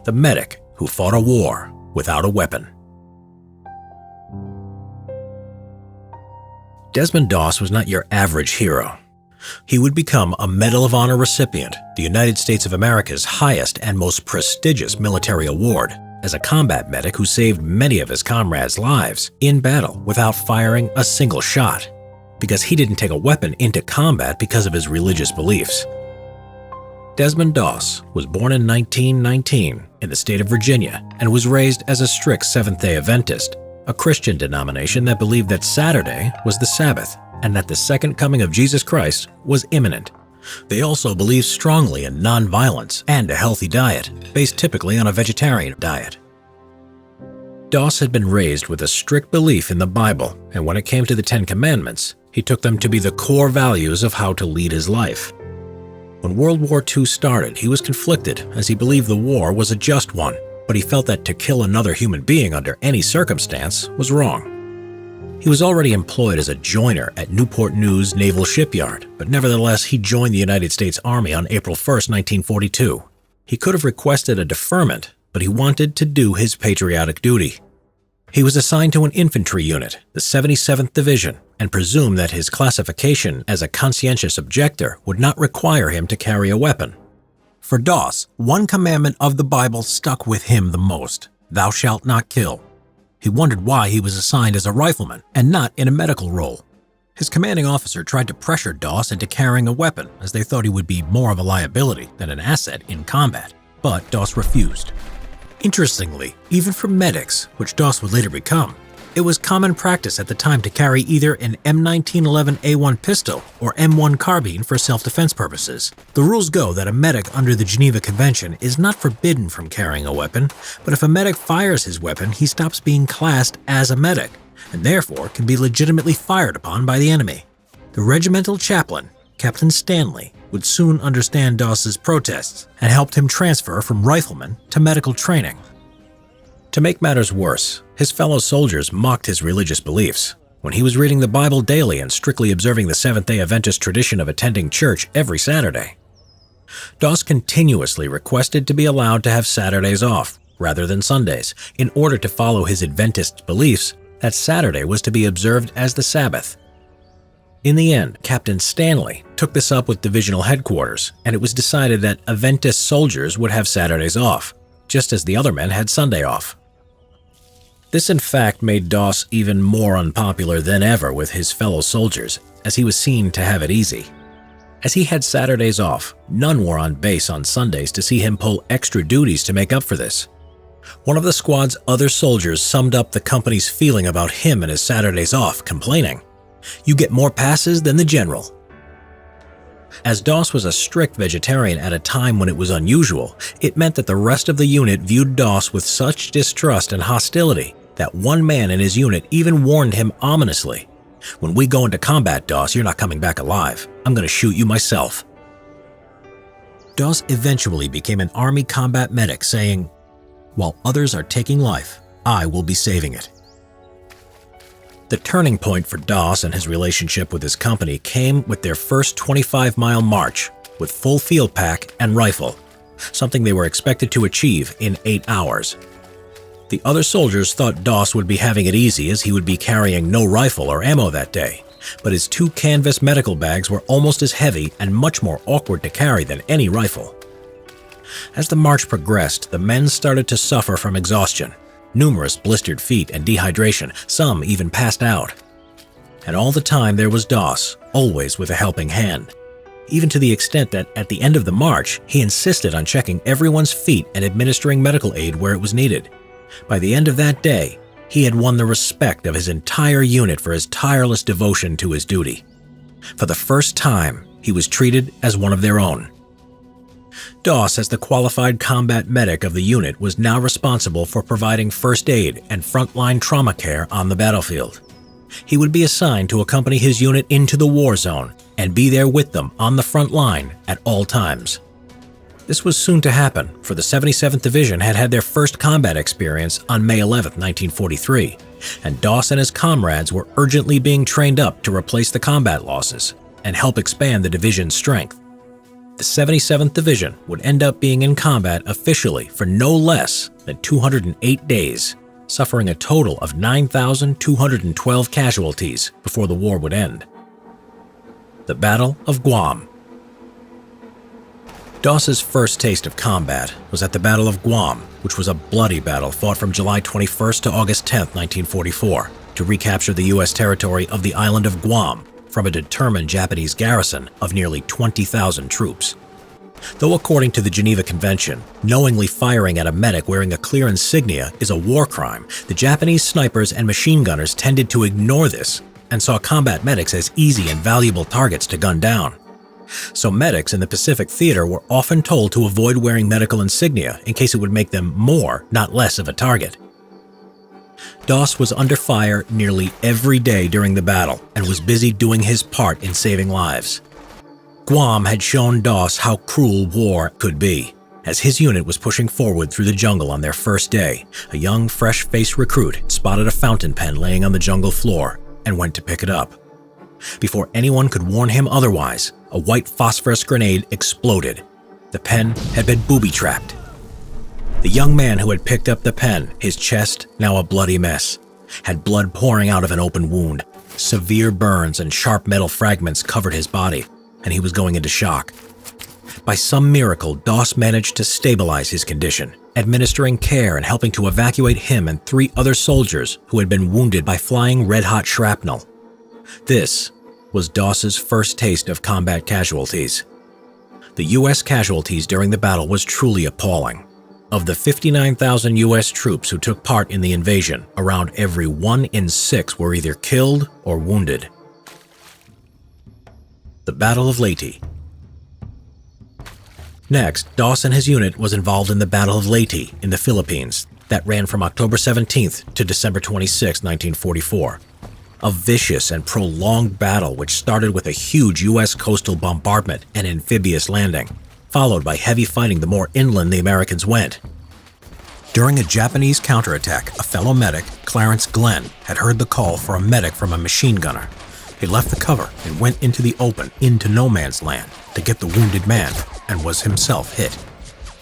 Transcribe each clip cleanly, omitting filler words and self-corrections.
the medic who fought a war without a weapon. Desmond Doss was not your average hero. He would become a Medal of Honor recipient, the United States of America's highest and most prestigious military award, as a combat medic who saved many of his comrades' lives in battle without firing a single shot, because he didn't take a weapon into combat because of his religious beliefs. Desmond Doss was born in 1919 in the state of Virginia and was raised as a strict Seventh-day Adventist, a Christian denomination that believed that Saturday was the Sabbath and that the second coming of Jesus Christ was imminent. They also believed strongly in nonviolence and a healthy diet, based typically on a vegetarian diet. Doss had been raised with a strict belief in the Bible, and when it came to the Ten Commandments, he took them to be the core values of how to lead his life. When World War II started, he was conflicted as he believed the war was a just one, but he felt that to kill another human being under any circumstance was wrong. He was already employed as a joiner at Newport News Naval Shipyard, but nevertheless he joined the United States Army on April 1, 1942. He could have requested a deferment, but he wanted to do his patriotic duty. He was assigned to an infantry unit, the 77th Division, and presumed that his classification as a conscientious objector would not require him to carry a weapon. For Doss, one commandment of the Bible stuck with him the most: "Thou shalt not kill." He wondered why he was assigned as a rifleman and not in a medical role. His commanding officer tried to pressure Doss into carrying a weapon, as they thought he would be more of a liability than an asset in combat, but Doss refused. Interestingly, even for medics, which Doss would later become, it was common practice at the time to carry either an M1911A1 pistol or M1 carbine for self-defense purposes. The rules go that a medic under the Geneva Convention is not forbidden from carrying a weapon, but if a medic fires his weapon, he stops being classed as a medic, and therefore can be legitimately fired upon by the enemy. The regimental chaplain, Captain Stanley, would soon understand Doss's protests and helped him transfer from rifleman to medical training. To make matters worse, his fellow soldiers mocked his religious beliefs. When he was reading the Bible daily and strictly observing the Seventh-day Adventist tradition of attending church every Saturday, Doss continuously requested to be allowed to have Saturdays off rather than Sundays in order to follow his Adventist beliefs that Saturday was to be observed as the Sabbath. In the end, Captain Stanley took this up with divisional headquarters, and it was decided that Adventist soldiers would have Saturdays off, just as the other men had Sunday off. This in fact made Doss even more unpopular than ever with his fellow soldiers, as he was seen to have it easy. As he had Saturdays off, none were on base on Sundays to see him pull extra duties to make up for this. One of the squad's other soldiers summed up the company's feeling about him and his Saturdays off, complaining, "You get more passes than the general." As Doss was a strict vegetarian at a time when it was unusual, it meant that the rest of the unit viewed Doss with such distrust and hostility that one man in his unit even warned him ominously, "When we go into combat, Doss, you're not coming back alive. I'm going to shoot you myself." Doss eventually became an Army combat medic, saying, "While others are taking life, I will be saving it." The turning point for Doss and his relationship with his company came with their first 25-mile march with full field pack and rifle, something they were expected to achieve in 8 hours. The other soldiers thought Doss would be having it easy as he would be carrying no rifle or ammo that day, but his 2 canvas medical bags were almost as heavy and much more awkward to carry than any rifle. As the march progressed, the men started to suffer from exhaustion. Numerous blistered feet and dehydration, some even passed out. And all the time there was Doss, always with a helping hand, even to the extent that at the end of the march, he insisted on checking everyone's feet and administering medical aid where it was needed. By the end of that day, he had won the respect of his entire unit for his tireless devotion to his duty. For the first time, he was treated as one of their own. Doss, as the qualified combat medic of the unit, was now responsible for providing first aid and frontline trauma care on the battlefield. He would be assigned to accompany his unit into the war zone and be there with them on the front line at all times. This was soon to happen, for the 77th Division had had their first combat experience on May 11, 1943, and Doss and his comrades were urgently being trained up to replace the combat losses and help expand the division's strength. the 77th Division would end up being in combat officially for no less than 208 days, suffering a total of 9,212 casualties before the war would end. The Battle of Guam. Doss's first taste of combat was at the Battle of Guam, which was a bloody battle fought from July 21st to August 10, 1944, to recapture the U.S. territory of the island of Guam from a determined Japanese garrison of nearly 20,000 troops. Though according to the Geneva Convention, knowingly firing at a medic wearing a clear insignia is a war crime, the Japanese snipers and machine gunners tended to ignore this and saw combat medics as easy and valuable targets to gun down. So medics in the Pacific Theater were often told to avoid wearing medical insignia in case it would make them more, not less, of a target. Doss was under fire nearly every day during the battle and was busy doing his part in saving lives. Guam had shown Doss how cruel war could be. As his unit was pushing forward through the jungle on their first day, a young, fresh-faced recruit spotted a fountain pen laying on the jungle floor and went to pick it up. Before anyone could warn him otherwise, a white phosphorus grenade exploded. The pen had been booby-trapped. The young man who had picked up the pen, his chest now a bloody mess, had blood pouring out of an open wound. Severe burns and sharp metal fragments covered his body, and he was going into shock. By some miracle, Doss managed to stabilize his condition, administering care and helping to evacuate him and 3 other soldiers who had been wounded by flying red-hot shrapnel. This was Doss's first taste of combat casualties. The U.S. casualties during the battle was truly appalling. Of the 59,000 U.S. troops who took part in the invasion, around every 1 in 6 were either killed or wounded. The Battle of Leyte. Next, Doss and his unit was involved in the Battle of Leyte in the Philippines that ran from October 17th to December 26, 1944. A vicious and prolonged battle which started with a huge U.S. coastal bombardment and amphibious landing, followed by heavy fighting the more inland the Americans went. During a Japanese counterattack, a fellow medic, Clarence Glenn, had heard the call for a medic from a machine gunner. He left the cover and went into the open, into no man's land, to get the wounded man, and was himself hit.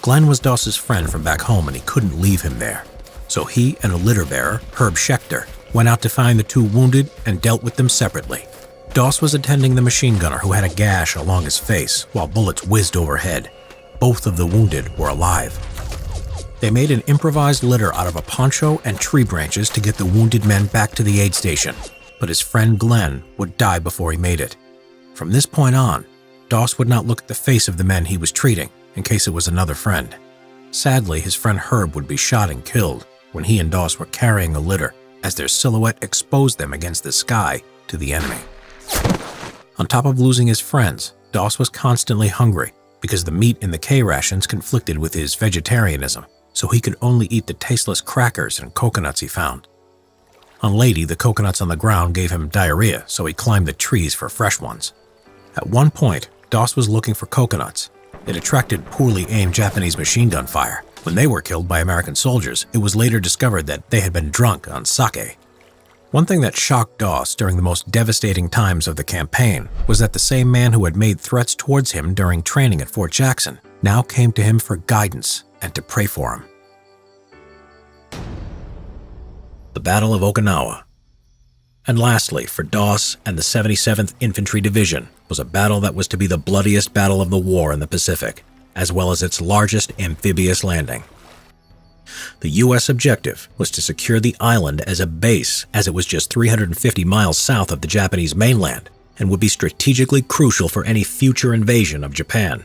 Glenn was Doss's friend from back home and he couldn't leave him there. So he and a litter bearer, Herb Schechter, went out to find the 2 wounded and dealt with them separately. Doss was attending the machine gunner who had a gash along his face while bullets whizzed overhead. Both of the wounded were alive. They made an improvised litter out of a poncho and tree branches to get the wounded men back to the aid station, but his friend Glenn would die before he made it. From this point on, Doss would not look at the face of the men he was treating in case it was another friend. Sadly, his friend Herb would be shot and killed when he and Doss were carrying a litter as their silhouette exposed them against the sky to the enemy. On top of losing his friends, Doss was constantly hungry because the meat in the K rations conflicted with his vegetarianism, so he could only eat the tasteless crackers and coconuts he found. On Leyte, the coconuts on the ground gave him diarrhea, so he climbed the trees for fresh ones. At one point, Doss was looking for coconuts. It attracted poorly aimed Japanese machine gun fire. When they were killed by American soldiers, it was later discovered that they had been drunk on sake. One thing that shocked Doss during the most devastating times of the campaign was that the same man who had made threats towards him during training at Fort Jackson now came to him for guidance and to pray for him. The Battle of Okinawa. And lastly, for Doss and the 77th Infantry Division was a battle that was to be the bloodiest battle of the war in the Pacific, as well as its largest amphibious landing. The U.S. objective was to secure the island as a base, as it was just 350 miles south of the Japanese mainland and would be strategically crucial for any future invasion of Japan.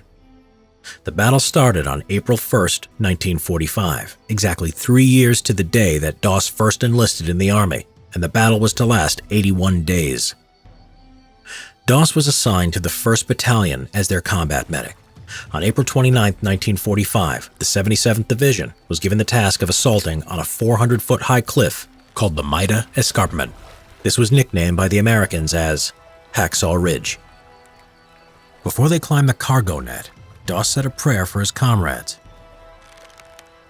The battle started on April 1st, 1945, exactly 3 years to the day that Doss first enlisted in the Army, and the battle was to last 81 days. Doss was assigned to the 1st Battalion as their combat medic. On April 29, 1945, the 77th Division was given the task of assaulting on a 400-foot-high cliff called the Maida Escarpment. This was nicknamed by the Americans as Hacksaw Ridge. Before they climbed the cargo net, Doss said a prayer for his comrades.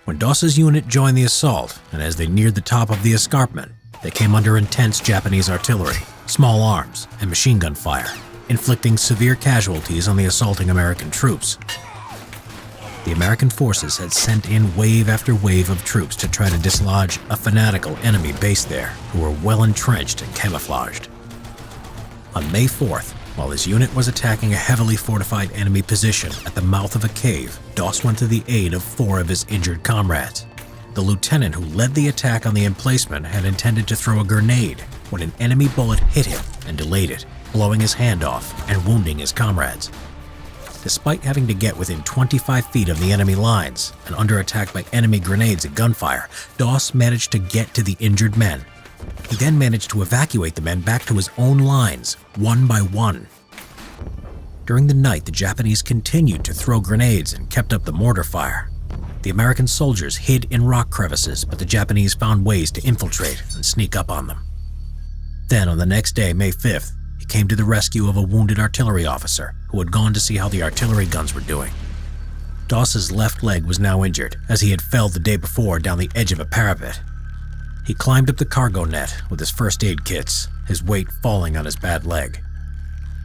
When Doss's unit joined the assault, and as they neared the top of the escarpment, they came under intense Japanese artillery, small arms, and machine gun fire. inflicting severe casualties on the assaulting American troops. The American forces had sent in wave after wave of troops to try to dislodge a fanatical enemy base there who were well entrenched and camouflaged. On May 4th, while his unit was attacking a heavily fortified enemy position at the mouth of a cave, Doss went to the aid of 4 of his injured comrades. The lieutenant who led the attack on the emplacement had intended to throw a grenade when an enemy bullet hit him and delayed it, blowing his hand off and wounding his comrades. Despite having to get within 25 feet of the enemy lines and under attack by enemy grenades and gunfire, Doss managed to get to the injured men. He then managed to evacuate the men back to his own lines, one by one. During the night, the Japanese continued to throw grenades and kept up the mortar fire. The American soldiers hid in rock crevices, but the Japanese found ways to infiltrate and sneak up on them. Then, on the next day, May 5th, he came to the rescue of a wounded artillery officer who had gone to see how the artillery guns were doing. Doss's left leg was now injured, as he had fell the day before down the edge of a parapet. He climbed up the cargo net with his first aid kits, his weight falling on his bad leg.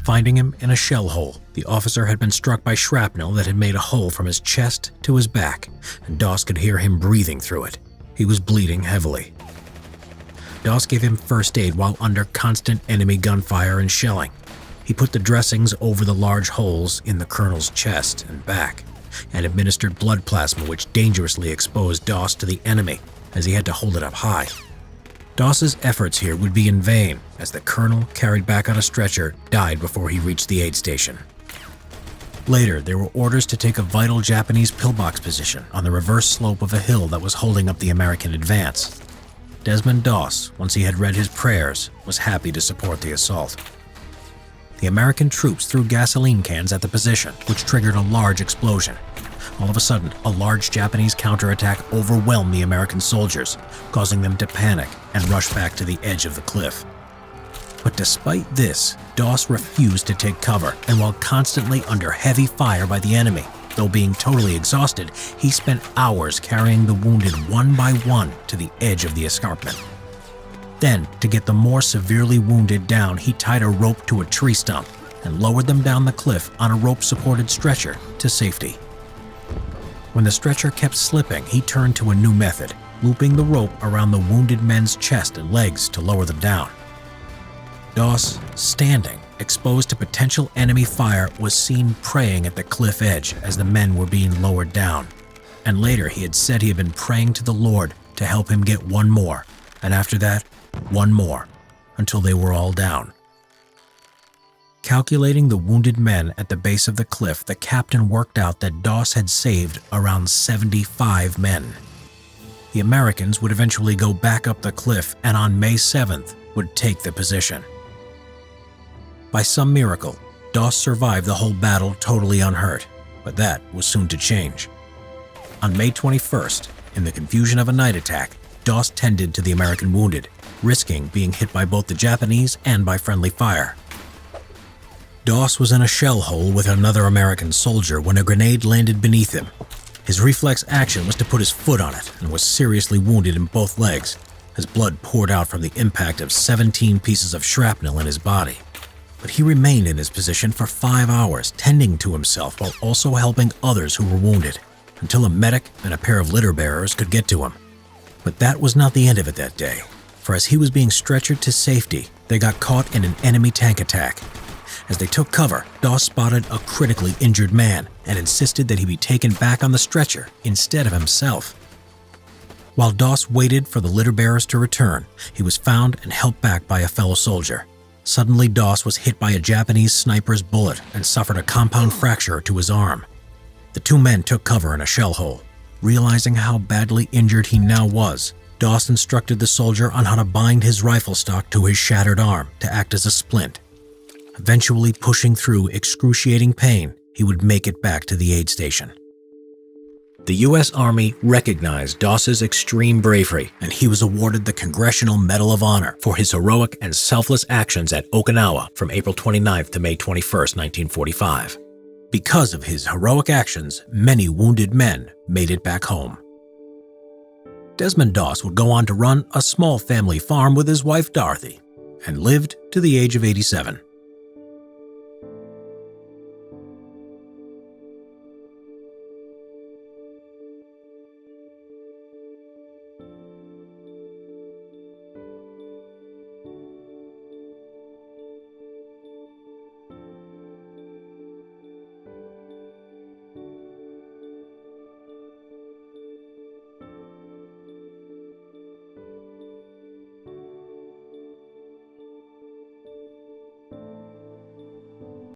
Finding him in a shell hole, the officer had been struck by shrapnel that had made a hole from his chest to his back, and Doss could hear him breathing through it. He was bleeding heavily. Doss gave him first aid while under constant enemy gunfire and shelling. He put the dressings over the large holes in the colonel's chest and back, and administered blood plasma which dangerously exposed Doss to the enemy, as he had to hold it up high. Doss's efforts here would be in vain, as the colonel, carried back on a stretcher, died before he reached the aid station. Later, there were orders to take a vital Japanese pillbox position on the reverse slope of a hill that was holding up the American advance. Desmond Doss, once he had read his prayers, was happy to support the assault. The American troops threw gasoline cans at the position, which triggered a large explosion. All of a sudden, a large Japanese counterattack overwhelmed the American soldiers, causing them to panic and rush back to the edge of the cliff. But despite this, Doss refused to take cover, and while constantly under heavy fire by the enemy, though being totally exhausted, he spent hours carrying the wounded one by one to the edge of the escarpment. Then, to get the more severely wounded down, he tied a rope to a tree stump and lowered them down the cliff on a rope-supported stretcher to safety. When the stretcher kept slipping, he turned to a new method, looping the rope around the wounded men's chest and legs to lower them down. Doss, standing, exposed to potential enemy fire, was seen praying at the cliff edge as the men were being lowered down. And later he had said he had been praying to the Lord to help him get one more, and after that, one more, until they were all down. Calculating the wounded men at the base of the cliff, the captain worked out that Doss had saved around 75 men. The Americans would eventually go back up the cliff and on May 7th would take the position. By some miracle, Doss survived the whole battle totally unhurt, but that was soon to change. On May 21st, in the confusion of a night attack, Doss tended to the American wounded, risking being hit by both the Japanese and by friendly fire. Doss was in a shell hole with another American soldier when a grenade landed beneath him. His reflex action was to put his foot on it and was seriously wounded in both legs. His blood poured out from the impact of 17 pieces of shrapnel in his body. But he remained in his position for 5 hours, tending to himself while also helping others who were wounded, until a medic and a pair of litter bearers could get to him. But that was not the end of it that day, for as he was being stretchered to safety, they got caught in an enemy tank attack. As they took cover, Doss spotted a critically injured man and insisted that he be taken back on the stretcher instead of himself. While Doss waited for the litter bearers to return, he was found and helped back by a fellow soldier. Suddenly, Doss was hit by a Japanese sniper's bullet and suffered a compound fracture to his arm. The two men took cover in a shell hole. Realizing how badly injured he now was, Doss instructed the soldier on how to bind his rifle stock to his shattered arm to act as a splint. Eventually pushing through excruciating pain, he would make it back to the aid station. The U.S. Army recognized Doss's extreme bravery, and he was awarded the Congressional Medal of Honor for his heroic and selfless actions at Okinawa from April 29th to May 21st, 1945. Because of his heroic actions, many wounded men made it back home. Desmond Doss would go on to run a small family farm with his wife Dorothy, and lived to the age of 87.